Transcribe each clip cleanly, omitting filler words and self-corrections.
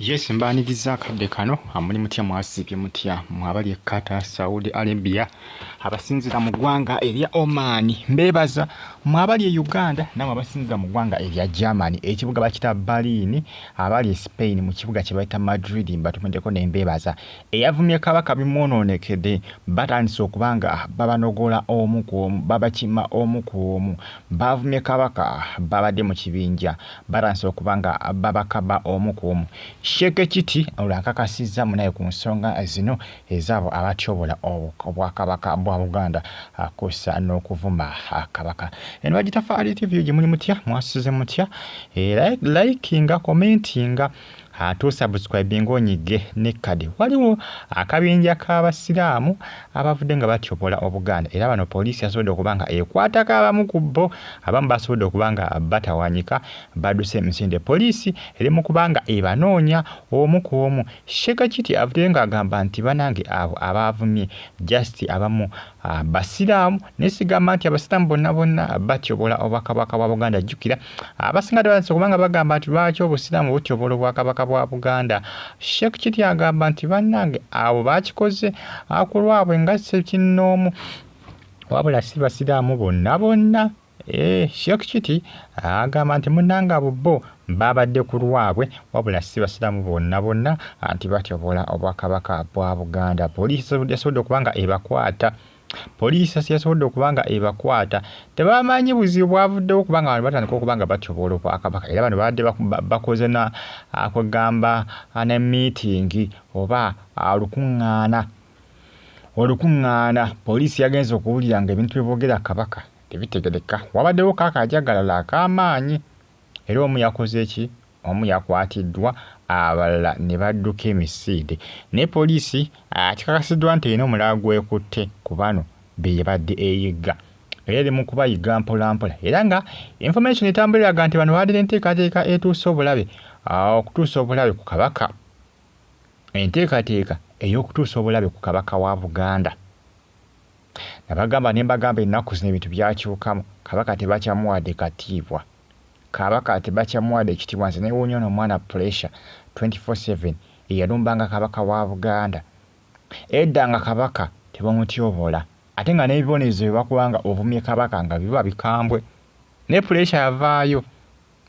Yes, mbaniriza akadde kano amuli mutya mwasibye mutya mwabali ekkata Saudi Arabia abasinzira mu ggwanga erya Oman mbebaza mwabali e Uganda namwe abasinzira mu ggwanga erya Germany ekibuga bakita Berlin abali Spain mu kibuga kye bayita Madrid mbatumendeko nembebaza eyavumye Kabaka bimwononekedde batandise okubanga babanogola omu ku omu babakima omu ku omu bavumye Kabaka babadde mu kibinja batandise okubanga babakaba omu ku omu Sheke kiti olakakasiza munaye ku nsonga zino ezabo abatyobola obwakabaka bwa Buganda akosa n'okuvuma Kabaka. Eno bagita Faali TV gye muli mutya mwasize mutya likinga commentinga to subscribe ngonyige ne kadi waliwo akabinja k'abasiraamu abavudde nga batyobola Obuganda era bano poliisi yasobodde okubanga ekwatako abamu ku bo abamu basobodde okubanga batawanyika baduse emisinde poliisi eri mu kubanga ebanoonya omu ku omu Sheka kiti avudde nga agamba nti banange abo abavumye just abamu basiraamu nesigamba nti abasiraamu bonna batyobola obwakabaka bwa Buganda jjukira abasinga baanze okubanga bagamba nti lwaki obusiraamu butyobola obwakabaka bwa Buganda Sheka kiti agamba nti bannange abo bakikoze akulwabwe nga ssekinnoomu wabula si basiraamu bonna Sheka kiti agamba nti munnange abo bo babadde ku lwabwe wabula si basiraamu bonna anti batyobola obwakabaka bwa Buganda poliisi yasobodde okubanga ebakwata poliisi yasobodde okubanga ebakwata tebamanyi buzibu bwavuddewo kubanga abantu batandika okubanga batyobola obwakabaka era bano badde bakoze na akugamba ne meeting oba olukuŋŋaana poliisi yagenze okuwulira nga ebintu byeboogera Kabaka tebitegereka wabaddewo kaakajagalala ak'amaanyi era omu yakoze eki omu yakwatiddwa abalala ne badduka emisiide ne poliisi kikakasiddwa nti erina omulala gwekutte ku bano be badde eyigga era eri mu kubayiga mpolampola era nga information etambuliraga nti bano baadde enteekateeka etuusa obulabe okutuusa obulabe ku Kabaka enteekateeka ey'okutuusa obulabe ku Kabaka wa Buganda nabagamba ne mbagamba ennaku zino ebintu byakyukamu Kabaka tebakyamuwadde katiibwa Kabaka tebakyamuwadde ekitiibwa nze newuunya n'omwana pressure 24/7 eyalumbanga Kabaka wa Buganda edda nga Kabaka tebamutyobola ate nga n'ebibonerezo bye bakubanga ovumye Kabaka nga biba bikambwe ne pressure yavaayo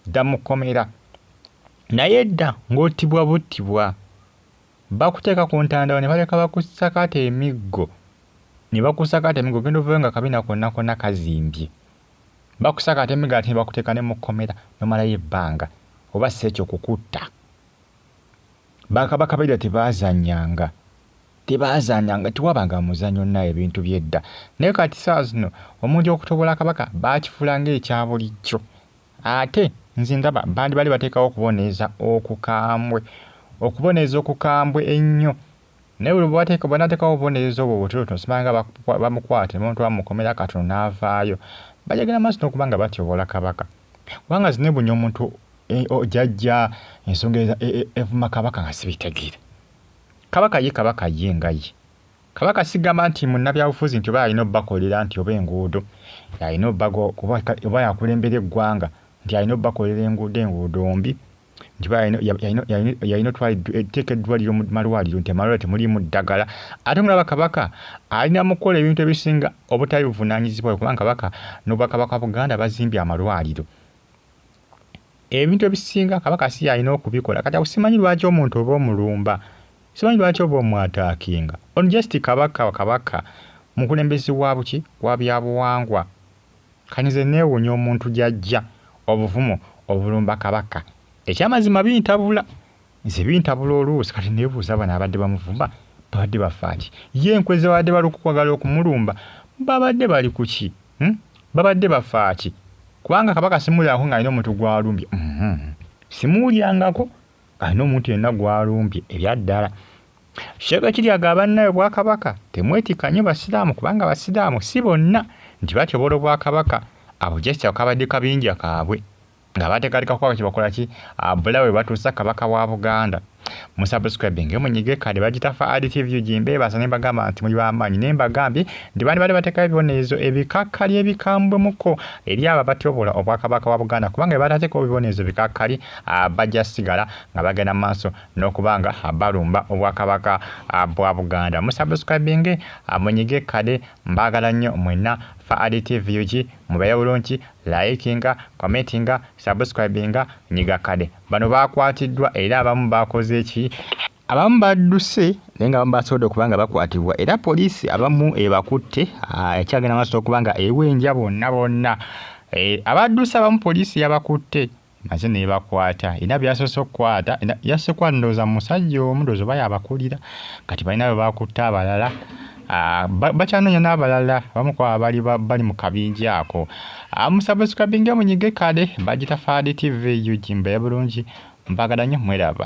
dda mukomera naye edda ng'ottibwa buttibwa bakuteeka ku ntandawo ne baleka bakusakata emiggo genda ovayo nga kabina konna kazimbye bakusakata emiggo ate ne bakuteeka ne mukomera nomalayo ebbanga oba si ekyo kukutta bakabaka baida tebazanyanga tewabanga muzanyo naye ebintu byedda naye kati saa zino omuntu okutobola Kabaka bakifuula ng'ekya bulijjo ate nze ndaba bandi bali bateekawo okuboneeza okukambwe ennyo naye bwe banateekawo obubonerezo obwo butonotono simanga bamukwate omuntu bamukomera katono n'avaayo bajagala maaso n'okuba nga batyobola Kabaka kubanga zinebunya omuntu jajja ensonga evuma Kabaka nga sibitegeera Kabaka ye nga ye Kabaka sigamba nti munnabyabufuzi nti oba alina obbakolera nti oba enguudo alina oba yakulembera eggwanga nti alina obbakolera enguudo mbi nti yalina teeka eddwaliro mu malwaliro nti amalwaliro temulimu ddagala ate mulaba Kabaka alina mukola ebintu ebisinga obutali buvunaanyizibwa kubanga Kabaka n'obwakabaka Buganda bazimbye amalwaliro ebintu ebisinga Kabaka si alina okubikola kati akusimanyi lwaki omuntu oba omulumba simanyi lwaki oba omwataakinga on just Kabaka mukulembezi wa buki wa byabuwangwa kanize neewuunya omuntu jajja obuvumo obulumba Kabaka ekyamazima bintabula oluusi kati neebuuza bano abadde bamuvuma babadde bafaaki ye enkweze babadde balikukwagala okumulumba babadde bali kuki babadde bafaaki kubanga Kabaka simulyangako ng'alina omuntu gw'alumbye simulyangako alina omuntu yenna gw'alumbye ebyaddala Sheka kiri agamba naye Bwakabaka temwetikanye basiraamu kubanga basiraamu si bonna nti batyobola Obwakabaka abo just akabadde kabinja kaabwe nga bateekateeka kuba kye bakola ki bulawe batuusa Kabaka wa Buganda musubscribing munyige kale bagitafa additive ugimbe basane bagamba nti muli bamanyi nemba gambye ndi bali bali bateka ebibonezo ebikakkali ebikambwe muko eri aba batyobola obwakabaka wa Buganda kubanga batateka ebibonezo bikakkali bajja sigala nga bagenda maaso n'okubanga balumba obwakabaka bwa Buganda. Musubscribing munyige kale mbagala nnyo mwenna fa additive UG mubaye bulungi likinga commentinga subscribinga nyiga kale bano bakwatiddwa era abamu bakoze eki abamu badduse nenga abamu basobola okubanga bakwatibwa era poliisi abamu ebakutte ekyagenda maaso okubanga ewenja bonna abadduse abamu poliisi yabakutte maze ne bakwata ina byasoso kwata yasse kwandoza musajja omundozo baya abakulira kati balina bakutta abalala bacanonya n'abalala bamu kwa bali mu kabinja ako musubscribing munyige kale bagitafa additive ugimbe bulungi mbagala nnyo mweraba.